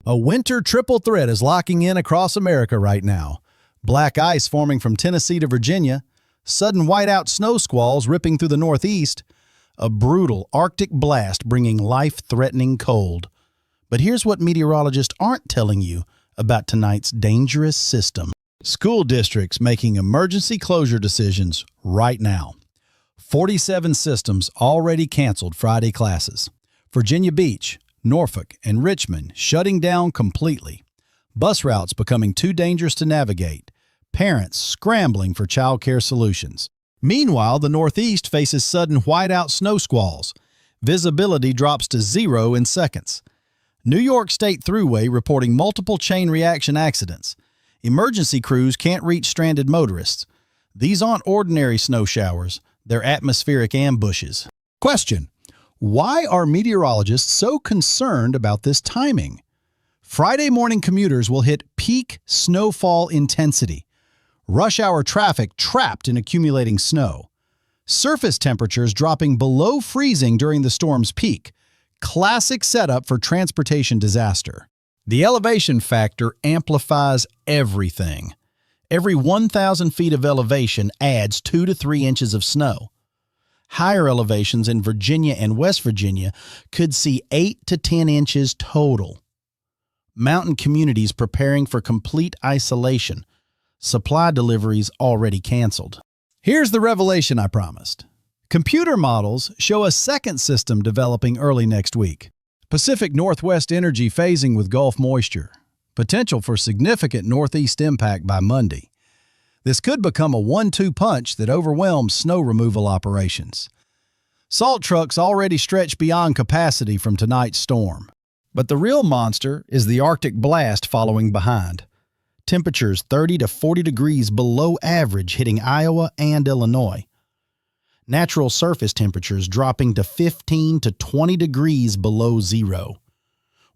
A winter triple threat is locking in across America right now. Black ice forming from Tennessee to Virginia, sudden whiteout snow squalls ripping through the Northeast, a brutal Arctic blast bringing life-threatening cold. But here's what meteorologists aren't telling you about tonight's dangerous system. School districts making emergency closure decisions right now. 47 systems already canceled Friday classes. Virginia Beach, Norfolk, and Richmond shutting down completely. Bus routes becoming too dangerous to navigate. Parents scrambling for childcare solutions. Meanwhile, the Northeast faces sudden whiteout snow squalls. Visibility drops to 0 in seconds. New York State Thruway reporting multiple chain reaction accidents. Emergency crews can't reach stranded motorists. These aren't ordinary snow showers, they're atmospheric ambushes. Question: why are meteorologists so concerned about this timing? Friday morning commuters will hit peak snowfall intensity. Rush hour traffic trapped in accumulating snow. Surface temperatures dropping below freezing during the storm's peak. Classic setup for transportation disaster. The elevation factor amplifies everything. Every 1,000 feet of elevation adds 2 to 3 inches of snow. Higher elevations in Virginia and West Virginia could see 8 to 10 inches total. Mountain communities preparing for complete isolation. Supply deliveries already canceled. Here's the revelation I promised. Computer models show a second system developing early next week. Pacific Northwest energy phasing with Gulf moisture. Potential for significant Northeast impact by Monday. This could become a 1-2 punch that overwhelms snow removal operations. Salt trucks already stretch beyond capacity from tonight's storm. But the real monster is the Arctic blast following behind. Temperatures 30 to 40 degrees below average hitting Iowa and Illinois. Natural surface temperatures dropping to 15 to 20 degrees below zero.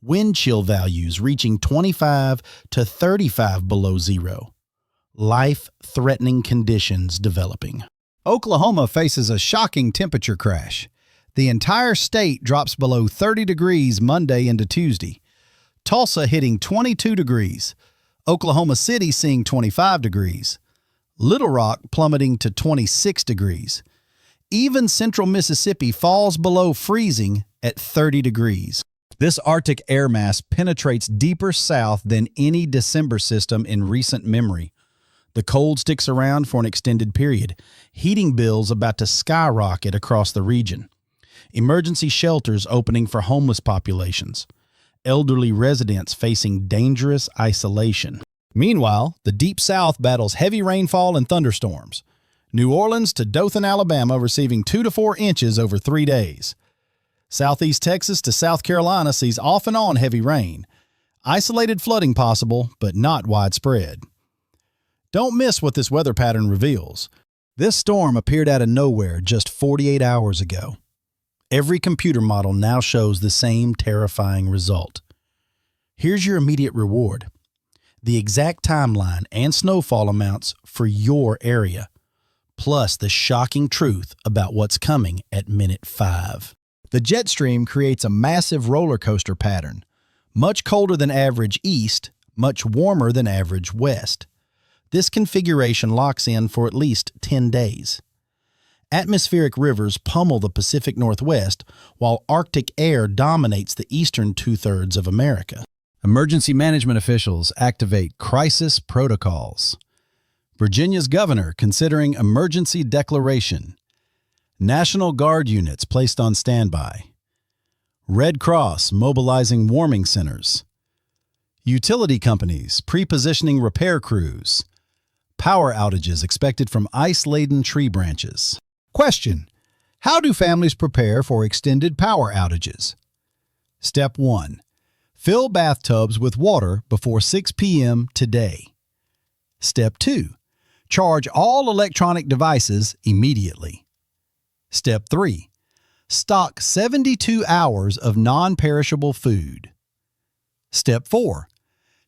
Wind chill values reaching 25 to 35 below zero. Life-threatening conditions developing. Oklahoma faces a shocking temperature crash. The entire state drops below 30 degrees Monday into Tuesday. Tulsa hitting 22 degrees. Oklahoma City seeing 25 degrees. Little Rock plummeting to 26 degrees. Even central Mississippi falls below freezing at 30 degrees. This Arctic air mass penetrates deeper south than any December system in recent memory. The cold sticks around for an extended period. Heating bills about to skyrocket across the region. Emergency shelters opening for homeless populations. Elderly residents facing dangerous isolation. Meanwhile, the Deep South battles heavy rainfall and thunderstorms. New Orleans to Dothan, Alabama receiving 2 to 4 inches over 3 days. Southeast Texas to South Carolina sees off and on heavy rain. Isolated flooding possible, but not widespread. Don't miss what this weather pattern reveals. This storm appeared out of nowhere just 48 hours ago. Every computer model now shows the same terrifying result. Here's your immediate reward. The exact timeline and snowfall amounts for your area, plus the shocking truth about what's coming at minute 5. The jet stream creates a massive roller coaster pattern. Much colder than average east, much warmer than average west. This configuration locks in for at least 10 days. Atmospheric rivers pummel the Pacific Northwest, while Arctic air dominates the eastern 2/3 of America. Emergency management officials activate crisis protocols. Virginia's governor considering emergency declaration. National Guard units placed on standby. Red Cross mobilizing warming centers. Utility companies pre-positioning repair crews. Power outages expected from ice-laden tree branches. Question: how do families prepare for extended power outages? Step 1. Fill bathtubs with water before 6 p.m. today. Step 2. Charge all electronic devices immediately. Step 3. Stock 72 hours of non-perishable food. Step 4.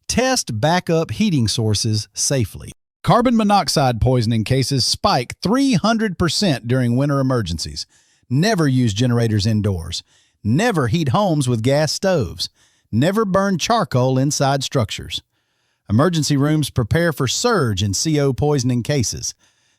Test backup heating sources safely. Carbon monoxide poisoning cases spike 300% during winter emergencies. Never use generators indoors. Never heat homes with gas stoves. Never burn charcoal inside structures. Emergency rooms prepare for surge in CO poisoning cases.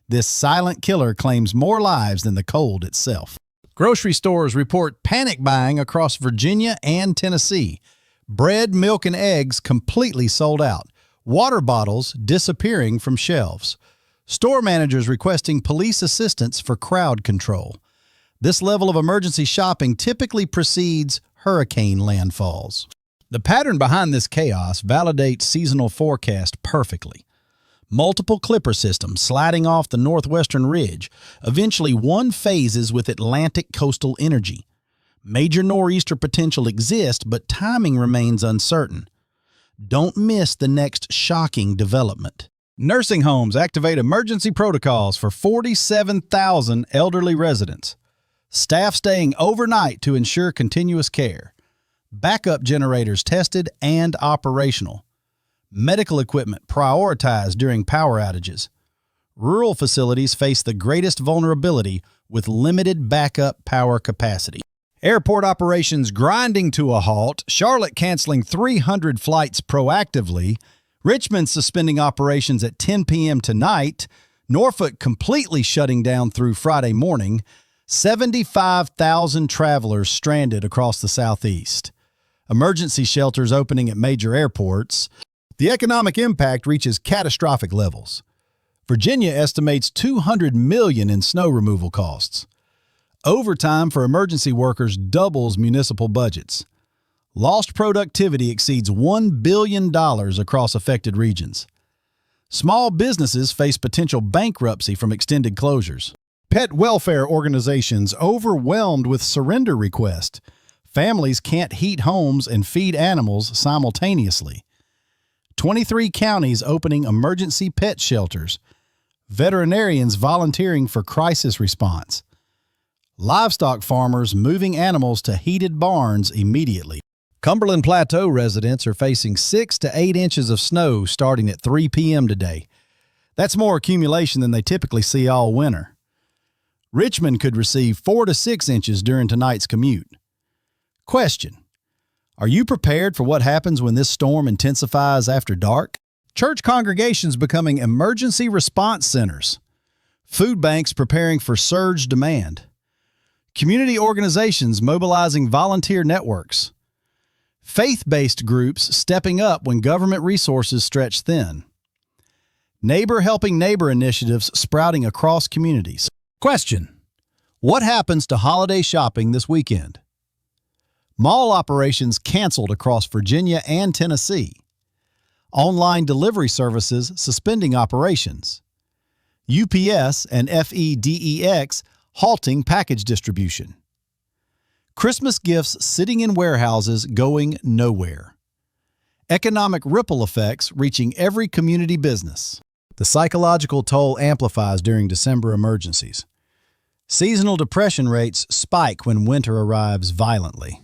This silent killer claims more lives than the cold itself. Grocery stores report panic buying across Virginia and Tennessee. Bread, milk, and eggs completely sold out. Water bottles disappearing from shelves. Store managers requesting police assistance for crowd control. This level of emergency shopping typically precedes hurricane landfalls. The pattern behind this chaos validates seasonal forecast perfectly. Multiple clipper systems sliding off the northwestern ridge. Eventually, one phases with Atlantic coastal energy. Major nor'easter potential exists, but timing remains uncertain. Don't miss the next shocking development. Nursing homes activate emergency protocols for 47,000 elderly residents. Staff staying overnight to ensure continuous care. Backup generators tested and operational. Medical equipment prioritized during power outages. Rural facilities face the greatest vulnerability with limited backup power capacity. Airport operations grinding to a halt. Charlotte canceling 300 flights proactively. Richmond suspending operations at 10 p.m. tonight. Norfolk completely shutting down through Friday morning. 75,000 travelers stranded across the Southeast. Emergency shelters opening at major airports. The economic impact reaches catastrophic levels. Virginia estimates $200 million in snow removal costs. Overtime for emergency workers doubles municipal budgets. Lost productivity exceeds $1 billion across affected regions. Small businesses face potential bankruptcy from extended closures. Pet welfare organizations overwhelmed with surrender requests. Families can't heat homes and feed animals simultaneously. 23 counties opening emergency pet shelters. Veterinarians volunteering for crisis response. Livestock farmers moving animals to heated barns immediately. Cumberland Plateau residents are facing 6 to 8 inches of snow starting at 3 p.m. today. That's more accumulation than they typically see all winter. Richmond could receive 4 to 6 inches during tonight's commute. Question: are you prepared for what happens when this storm intensifies after dark? Church congregations becoming emergency response centers. Food banks preparing for surge demand. Community organizations mobilizing volunteer networks. Faith-based groups stepping up when government resources stretch thin. Neighbor helping neighbor initiatives sprouting across communities. Question: what happens to holiday shopping this weekend? Mall operations canceled across Virginia and Tennessee. Online delivery services suspending operations. UPS and FedEx halting package distribution. Christmas gifts sitting in warehouses going nowhere. Economic ripple effects reaching every community business. The psychological toll amplifies during December emergencies. Seasonal depression rates spike when winter arrives violently.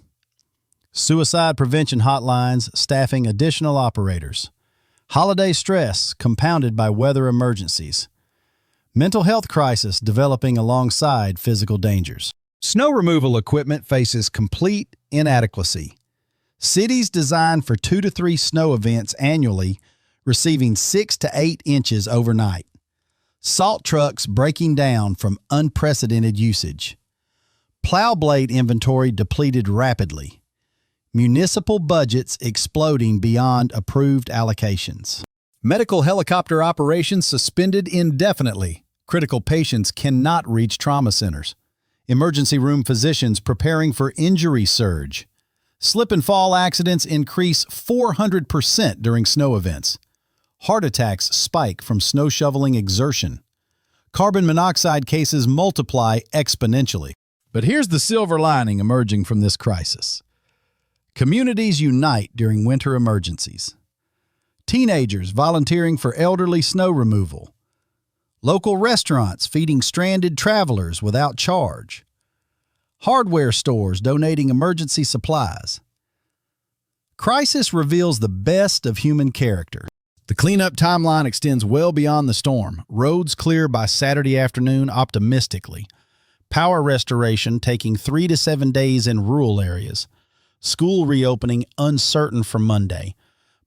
Suicide prevention hotlines staffing additional operators. Holiday stress compounded by weather emergencies. Mental health crisis developing alongside physical dangers. Snow removal equipment faces complete inadequacy. Cities designed for 2 to 3 snow events annually receiving 6 to 8 inches overnight. Salt trucks breaking down from unprecedented usage. Plow blade inventory depleted rapidly. Municipal budgets exploding beyond approved allocations. Medical helicopter operations suspended indefinitely. Critical patients cannot reach trauma centers. Emergency room physicians preparing for injury surge. Slip and fall accidents increase 400% during snow events. Heart attacks spike from snow shoveling exertion. Carbon monoxide cases multiply exponentially. But here's the silver lining emerging from this crisis. Communities unite during winter emergencies. Teenagers volunteering for elderly snow removal. Local restaurants feeding stranded travelers without charge. Hardware stores donating emergency supplies. Crisis reveals the best of human character. The cleanup timeline extends well beyond the storm. Roads clear by Saturday afternoon optimistically. Power restoration taking 3 to 7 days in rural areas. School reopening uncertain for Monday.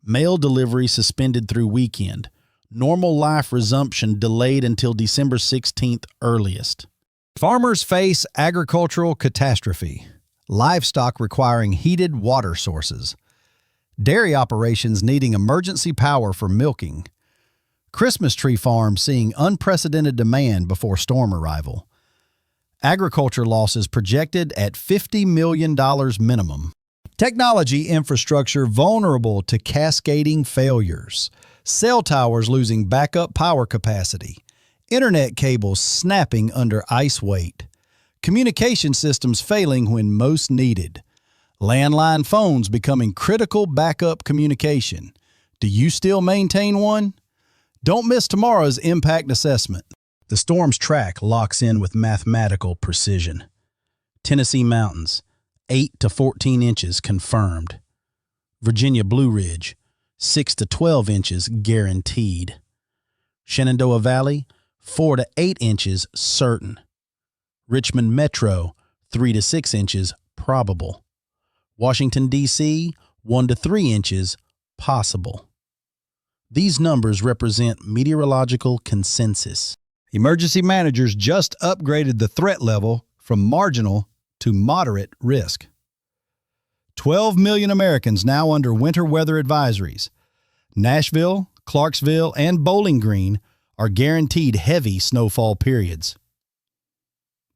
Mail delivery suspended through weekend. Normal life resumption delayed until December 16th earliest. Farmers face agricultural catastrophe. Livestock requiring heated water sources. Dairy operations needing emergency power for milking. Christmas tree farm seeing unprecedented demand before storm arrival. Agriculture losses projected at $50 million minimum. Technology infrastructure vulnerable to cascading failures. Cell towers losing backup power capacity. Internet cables snapping under ice weight. Communication systems failing when most needed. Landline phones becoming critical backup communication. Do you still maintain one? Don't miss tomorrow's impact assessment. The storm's track locks in with mathematical precision. Tennessee mountains, 8 to 14 inches confirmed. Virginia Blue Ridge, 6 to 12 inches guaranteed. Shenandoah Valley, 4 to 8 inches certain. Richmond Metro, 3 to 6 inches probable. Washington, D.C., 1 to 3 inches possible. These numbers represent meteorological consensus. Emergency managers just upgraded the threat level from marginal to moderate risk. 12 million Americans now under winter weather advisories. Nashville, Clarksville, and Bowling Green are guaranteed heavy snowfall periods.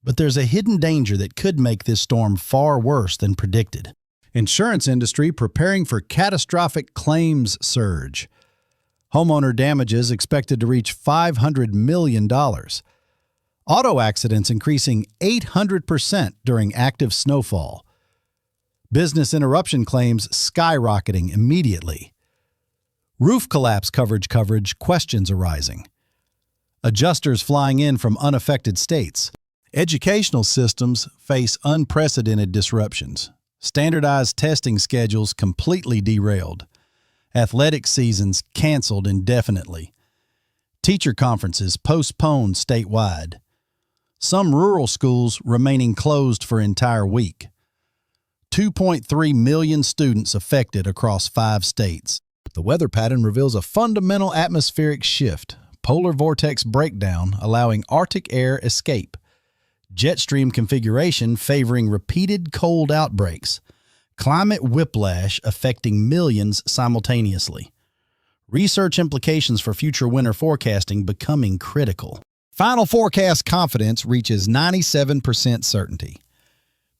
But there's a hidden danger that could make this storm far worse than predicted. Insurance industry preparing for catastrophic claims surge. Homeowner damages expected to reach $500 million. Auto accidents increasing 800% during active snowfall. Business interruption claims skyrocketing immediately. Roof collapse coverage questions arising. Adjusters flying in from unaffected states. Educational systems face unprecedented disruptions. Standardized testing schedules completely derailed. Athletic seasons canceled indefinitely. Teacher conferences postponed statewide. Some rural schools remaining closed for entire week. 2.3 million students affected across 5 states. The weather pattern reveals a fundamental atmospheric shift. Polar vortex breakdown allowing Arctic air escape. Jet stream configuration favoring repeated cold outbreaks. Climate whiplash affecting millions simultaneously. Research implications for future winter forecasting becoming critical. Final forecast confidence reaches 97% certainty.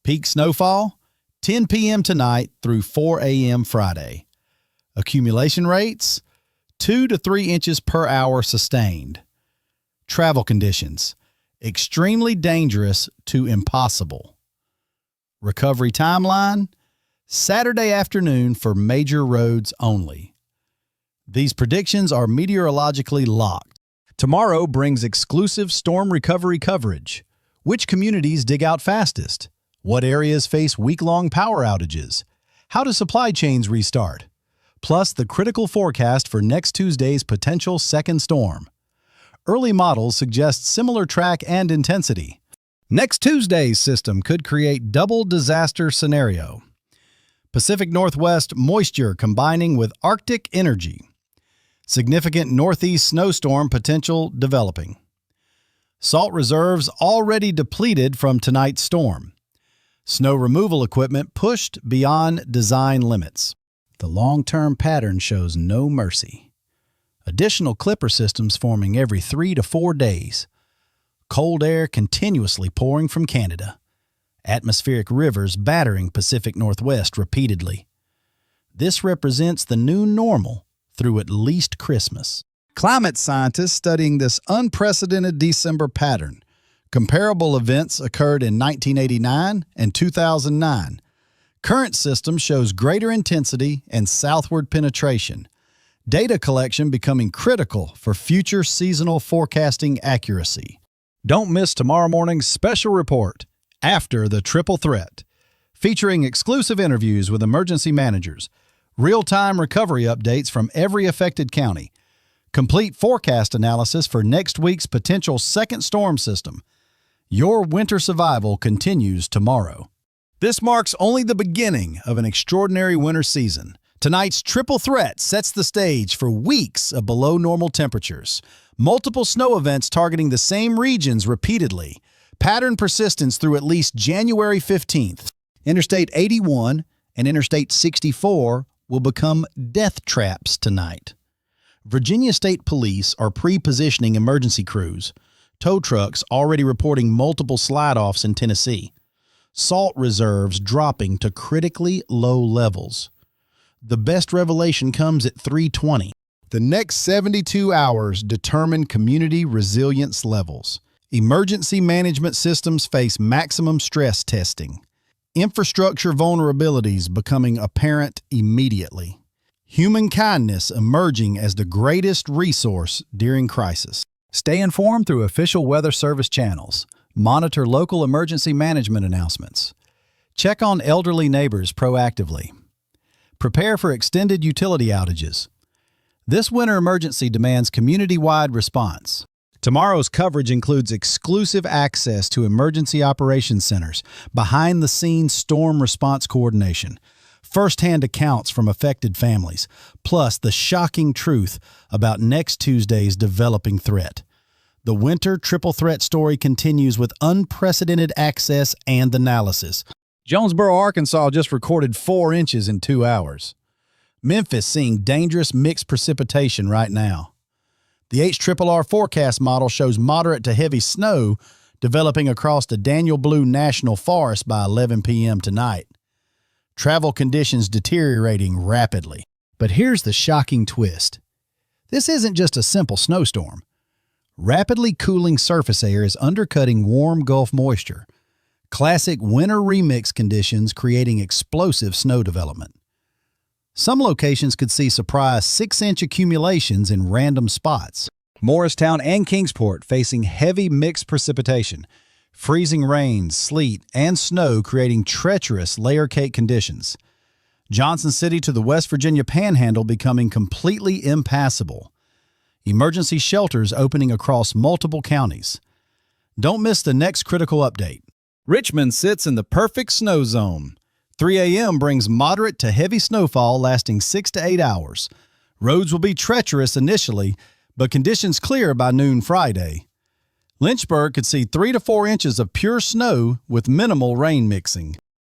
Peak snowfall, 10 p.m. tonight through 4 a.m. Friday. Accumulation rates, 2 to 3 inches per hour sustained. Travel conditions, extremely dangerous to impossible. Recovery timeline, Saturday afternoon for major roads only. These predictions are meteorologically locked. Tomorrow brings exclusive storm recovery coverage. Which communities dig out fastest? What areas face week-long power outages? How do supply chains restart? Plus the critical forecast for next Tuesday's potential second storm. Early models suggest similar track and intensity. Next Tuesday's system could create double disaster scenario. Pacific Northwest moisture combining with Arctic energy. Significant northeast snowstorm potential developing. Salt reserves already depleted from tonight's storm. Snow removal equipment pushed beyond design limits. The long-term pattern shows no mercy. Additional clipper systems forming every 3 to 4 days. Cold air continuously pouring from Canada. Atmospheric rivers battering Pacific Northwest repeatedly. This represents the new normal through at least Christmas. Climate scientists studying this unprecedented December pattern. Comparable events occurred in 1989 and 2009. Current system shows greater intensity and southward penetration. Data collection becoming critical for future seasonal forecasting accuracy. Don't miss tomorrow morning's special report, After the Triple Threat, featuring exclusive interviews with emergency managers, real-time recovery updates from every affected county, complete forecast analysis for next week's potential second storm system. Your winter survival continues tomorrow. This marks only the beginning of an extraordinary winter season. Tonight's triple threat sets the stage for weeks of below-normal temperatures. Multiple snow events targeting the same regions repeatedly. Pattern persistence through at least January 15th. Interstate 81 and Interstate 64 will become death traps tonight. Virginia State Police are pre-positioning emergency crews. Tow trucks already reporting multiple slide-offs in Tennessee. Salt reserves dropping to critically low levels. The best revelation comes at 3:20. The next 72 hours determine community resilience levels. Emergency management systems face maximum stress testing. Infrastructure vulnerabilities becoming apparent immediately. Human kindness emerging as the greatest resource during crisis. Stay informed through official Weather Service channels. Monitor local emergency management announcements. Check on elderly neighbors proactively. Prepare for extended utility outages. This winter emergency demands community-wide response. Tomorrow's coverage includes exclusive access to emergency operations centers, behind-the-scenes storm response coordination, first-hand accounts from affected families, plus the shocking truth about next Tuesday's developing threat. The winter triple threat story continues with unprecedented access and analysis. Jonesboro, Arkansas just recorded 4 inches in 2 hours. Memphis seeing dangerous mixed precipitation right now. The HRRR forecast model shows moderate to heavy snow developing across the Daniel Blue National Forest by 11 p.m. tonight. Travel conditions deteriorating rapidly. But here's the shocking twist. This isn't just a simple snowstorm. Rapidly cooling surface air is undercutting warm Gulf moisture. Classic winter remix conditions creating explosive snow development. Some locations could see surprise 6-inch accumulations in random spots. Morristown and Kingsport facing heavy mixed precipitation. Freezing rain, sleet, and snow creating treacherous layer cake conditions. Johnson City to the West Virginia Panhandle becoming completely impassable. Emergency shelters opening across multiple counties. Don't miss the next critical update. Richmond sits in the perfect snow zone. 3 a.m. brings moderate to heavy snowfall lasting 6 to 8 hours. Roads will be treacherous initially, but conditions clear by noon Friday. Lynchburg could see 3 to 4 inches of pure snow with minimal rain mixing.